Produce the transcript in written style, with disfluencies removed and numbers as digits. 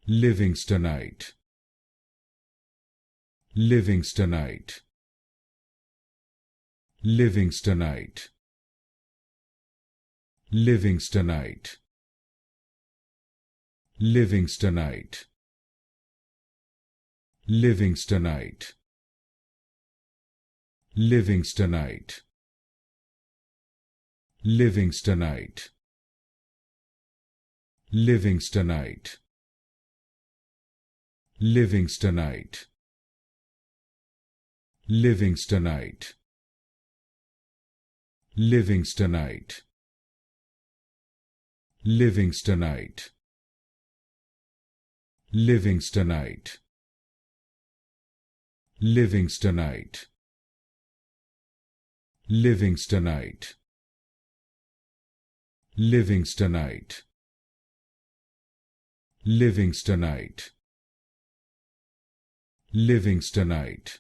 Livingstonite, Livingstonite, Livingstonite, Livingstonite, Livingstonite, Livingstonite, Livingstonite, Livingstonite, Livingstonite, Livingstonite, Livingstonite, Livingstonite, Livingstonite, Livingstonite, Livingstonite, Livingstonite, Livingstonite, Livingstonite, Livingstonite,